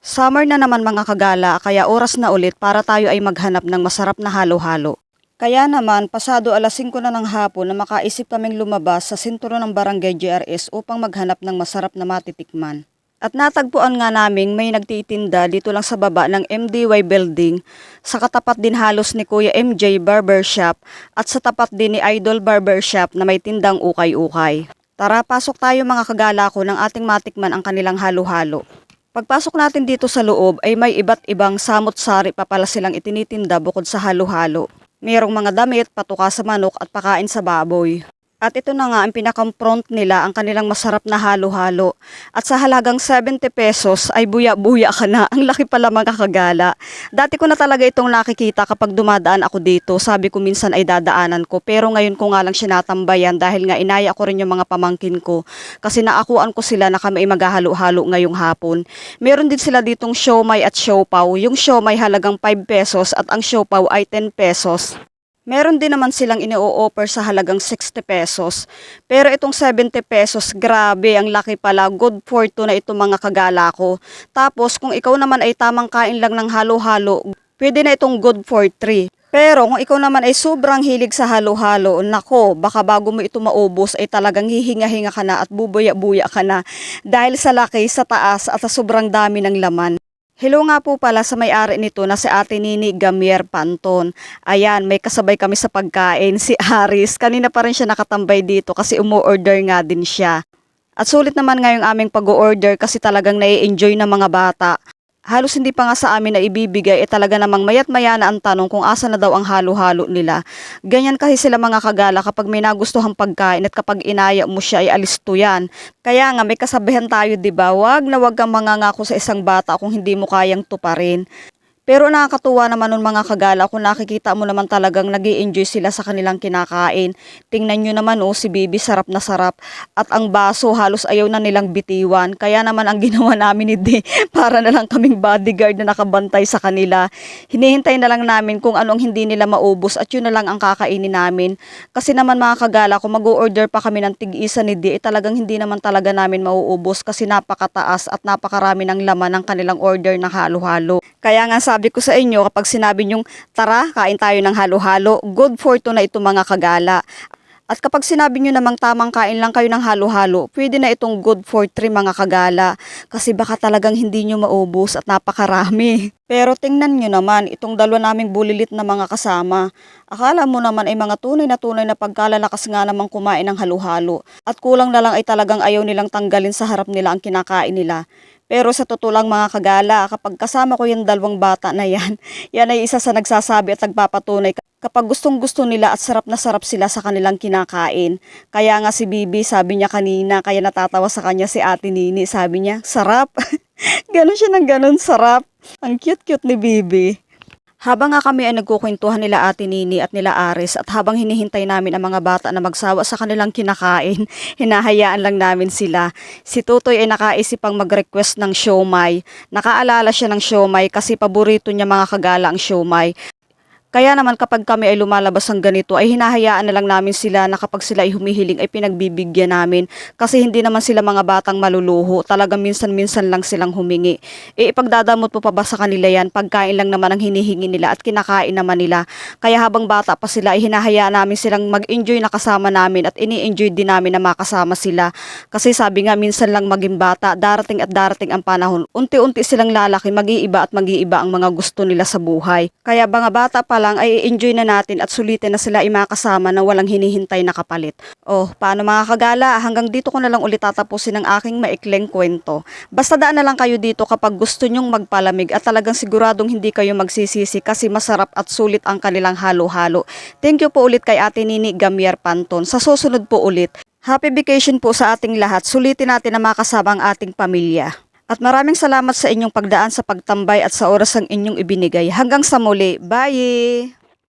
Summer na naman mga kagala, kaya oras na ulit para tayo ay maghanap ng masarap na halo-halo. Kaya naman, pasado alas 5 na ng hapon na makaisip kaming lumabas sa sentro ng Barangay GRS upang maghanap ng masarap na matitikman. At natagpuan nga naming may nagtitinda dito lang sa baba ng MDY Building, sa katapat din halos ni Kuya MJ Barbershop at sa tapat din ni Idol Barbershop na may tindang ukay-ukay. Tara, pasok tayo mga kagala ko ng ating matikman ang kanilang halo-halo. Pagpasok natin dito sa loob ay may iba't ibang samot-sari pa pala silang itinitinda bukod sa halo-halo. Mayroong mga damit, patuka sa manok at pakain sa baboy. At ito na nga ang pinaka-front nila, ang kanilang masarap na halo-halo. At sa halagang 70 pesos ay buya-buya ka na. Ang laki pala mga kagala. Dati ko na talaga itong nakikita kapag dumadaan ako dito. Sabi ko minsan ay dadaanan ko. Pero ngayon ko nga lang siya natambayan dahil nga inaya ko rin yung mga pamangkin ko. Kasi naakuan ko sila na kami ay maghahalo-halo ngayong hapon. Meron din sila ditong siomay at siopaw. Yung siomay halagang 5 pesos at ang siopaw ay 10 pesos. Meron din naman silang ini-o-offer sa halagang 60 pesos. Pero itong 70 pesos, grabe, ang laki pala. Good for two na ito mga kagala ko. Tapos kung ikaw naman ay tamang kain lang ng halo-halo, pwede na itong good for 3. Pero kung ikaw naman ay sobrang hilig sa halo-halo, nako, baka bago mo ito maubos ay talagang hihinga-hinga ka na at bubuya-buya ka na. Dahil sa laki, sa taas at sa sobrang dami ng laman. Hello nga po pala sa may-ari nito na si Ate Nini Gamier Panton. Ayan, may kasabay kami sa pagkain, si Aris. Kanina pa rin siya nakatambay dito kasi umu-order nga din siya. At sulit naman ngayong aming pag-order kasi talagang nai-enjoy ng mga bata. Halos hindi pa nga sa amin na ibibigay, talaga namang mayat maya na ang tanong kung asa na daw ang halo-halo nila. Ganyan kasi sila mga kagala kapag may nagustuhang pagkain at kapag inaya mo siya ay alisto yan. Kaya nga may kasabihan tayo, 'di ba? Wag na wag kang mangangako sa isang bata kung hindi mo kayang tuparin. Pero nakakatuwa naman nun mga kagala kung nakikita mo naman talagang nag-i-enjoy sila sa kanilang kinakain. Tingnan nyo naman si Bibi sarap na sarap. At ang baso halos ayaw na nilang bitiwan. Kaya naman ang ginawa namin ni Di para na lang kaming bodyguard na nakabantay sa kanila. Hinihintay na lang namin kung anong hindi nila maubos at yun na lang ang kakainin namin. Kasi naman mga kagala kung mag-o-order pa kami ng tig-isa ni Di talagang hindi naman talaga namin mauubos kasi napakataas at napakarami ng laman ng kanilang order na halo-halo. Kaya nga sabi ko sa inyo, kapag sinabi nyong tara, kain tayo ng halo-halo, good for two na ito mga kagala. At kapag sinabi nyo namang tamang kain lang kayo ng halo-halo, pwede na itong good for 3 mga kagala. Kasi baka talagang hindi nyo maubos at napakarami. Pero tingnan nyo naman, itong dalawa naming bulilit na mga kasama. Akala mo naman ay mga tunay na pagkalalakas nga namang kumain ng halo-halo. At kulang na lang ay talagang ayaw nilang tanggalin sa harap nila ang kinakain nila. Pero sa totoo lang mga kagala, kapag kasama ko yung dalawang bata na yan, yan ay isa sa nagsasabi at nagpapatunay kapag gustong-gusto nila at sarap na sarap sila sa kanilang kinakain. Kaya nga si Bibi, sabi niya kanina, kaya natatawa sa kanya si Ate Nini, sabi niya, sarap. Ganon siya ng ganon, sarap. Ang cute-cute ni Bibi. Habang nga kami ay nagkukwentuhan nila Ate Nini at nila Aris at habang hinihintay namin ang mga bata na magsawa sa kanilang kinakain, hinahayaan lang namin sila. Si Tutoy ay nakaisipang mag-request ng siomay. Nakaalala siya ng siomay kasi paborito niya mga kagala ang siomay. Kaya naman kapag kami ay lumalabas ng ganito ay hinahayaan na lang namin sila na kapag sila ay humihiling ay pinagbibigyan namin kasi hindi naman sila mga batang maluluho, talagang minsan-minsan lang silang humingi. Ipagdadamot mo pa ba sa kanila yan? Pagkain lang naman ang hinihingi nila at kinakain naman nila. Kaya habang bata pa sila ay hinahayaan namin silang mag-enjoy na kasama namin at ini-enjoy din namin na makasama sila. Kasi sabi nga minsan lang maging bata, darating at darating ang panahon. Unti-unti silang lalaki, mag-iiba at mag-iiba ang mga gusto nila sa buhay. Kaya mga bata pa lang ay enjoy na natin at sulitin na sila ay makasama na walang hinihintay na kapalit. Paano mga kagala? Hanggang dito ko na lang ulit tatapusin ang aking maikling kwento. Basta daan na lang kayo dito kapag gusto nyong magpalamig at talagang siguradong hindi kayo magsisisi kasi masarap at sulit ang kanilang halo-halo. Thank you po ulit kay Ate Nini Gamier Panton. Sa susunod po ulit, happy vacation po sa ating lahat. Sulitin natin na makasama ang ating pamilya. At maraming salamat sa inyong pagdaan sa pagtambay at sa oras ang inyong ibinigay. Hanggang sa muli. Bye!